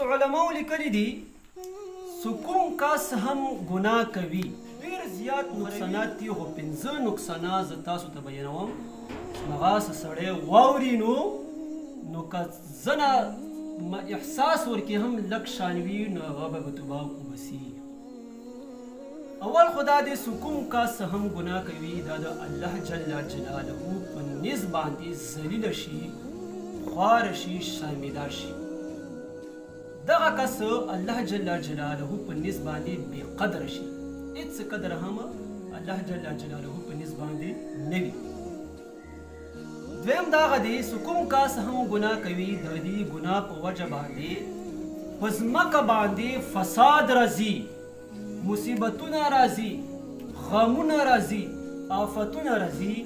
علماء لیکلي دي کوم کس هم ګناه کوي ډېر زیات نقصانات دي خو 5 نقصانات زه تاسو ته بیانوم هغه سړی واوري نو که زه نه احساس ورکړي هم لږ شان وي نو هغه به توبه وباسي. اول خو دا دی کوم کس هم ګناه کوي دا د الله جل جلاله په نس باندې ذلیله شي خواره شي شرمېده شي. دغه کس الله جل جلاله په نس باندې بې قدره شي هېڅ قدر هم الله جل جلاله په نس باندې نه وي. دویم دغه دی کوم کس هم ګناه کوي د دې ګناه په وجه باندې په ځمکه باندې فساد راځي مصیبتونه راځي غمونه راځي آفتونه راځي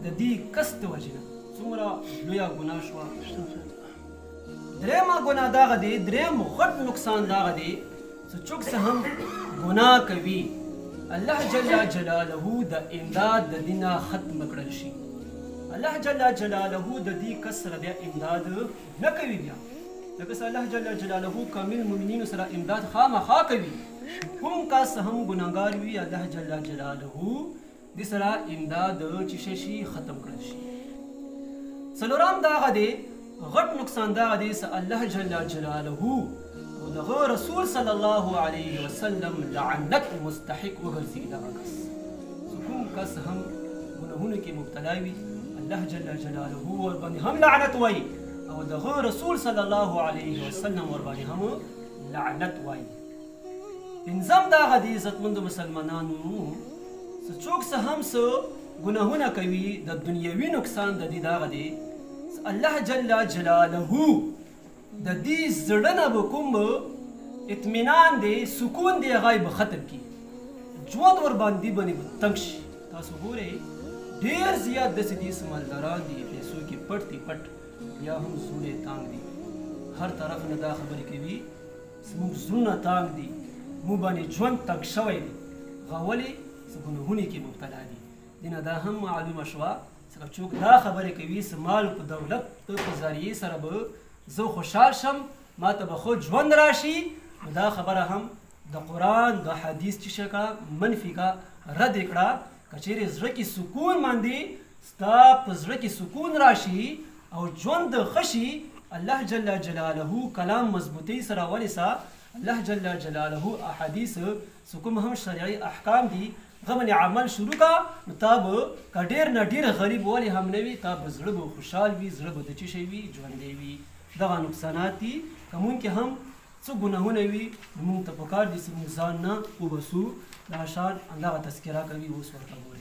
د دې کس د وجې نه څومره لویه ګناه شوه. درېیمه ګناه دغه دی درېیم غټ نقصان دغه دی چې څوک څه هم ګناه کوي الله جل جلاله د امداد د دې نه ختم کړل شي. الله جل جلاله د دې کس سره بیا امداد نه کوي بیا ځکه چې الله جل جلاله کامل مؤمنینو سره امداد خامخا کوي. کوم کس هم ګناهګار وي الله جل جلاله دې سره امداد چې شي ختم کړل شي. څلورم دغه دی غټ نقصان دغه دی چې الله جل جلاله او دغه رسول صلی الله علیه وسلم لعنت مستحق وګرځي. دغه کس کوم کس هم ګناهونو کې مبتلا وي الله جل جلاله ورباندې هم لعنت وایي او دغه رسول صلی الله علیه وسلم ورباندې هم لعنت وایي. پنځم دغه دی عزتمندو مسلمانانو چې څوک څه هم څه ګناهونه کوي د دنیوي نقصان د دې دغه دی الله جل جلاله د دې زړه نه به کوم اطمینان دی سکون دی هغه به ختم کړي ژوند ورباندې به تنګ شي. تاسو ګورئ ډېر زیات داسې دي سمندران دي پیسو کې پټ دي پټ یا هم زړونه تانګ دي هر طرف نه دا خبرې کوي زموږ زړونه تانګ دي موږ باندې ژوند تنګ شوی دی هغه ولې څه ګناهونو کې مبتلا دي. دې نه دا هم معلومه شوه څنګه څوک دا خبرې کوي چې مال په دولت په ذریعې سره به زه خوشحال شم ما ته به ښه ژوند راشي نو دا خبره هم د قرآن د حدیث چې څه کړه منفي کړه رد یې کړه. که چیرې زړه کې سکون باندې ستا په زړه کې سکون راشي او ژوند ښه شي الله جل جلاله کلام مضبوطۍ سره ونیسه الله جل جلاله احادیث څه کوم هم شرعي احکام دي هغه باندې عمل شروع کړه نو تا به که ډېر نه ډېر غریب ولې هم نه وي تا به زړه به خوشحال وي زړه به د څه شی وي ژوندی وي. دغه نقصانات دي که مونږ کې هم څه ګناهونه وي نو مونږ ته پکار دي چې مونږ ځان نه وباسو. دا اشعار همدغه تذکره کوي اوس ورته ګورئ.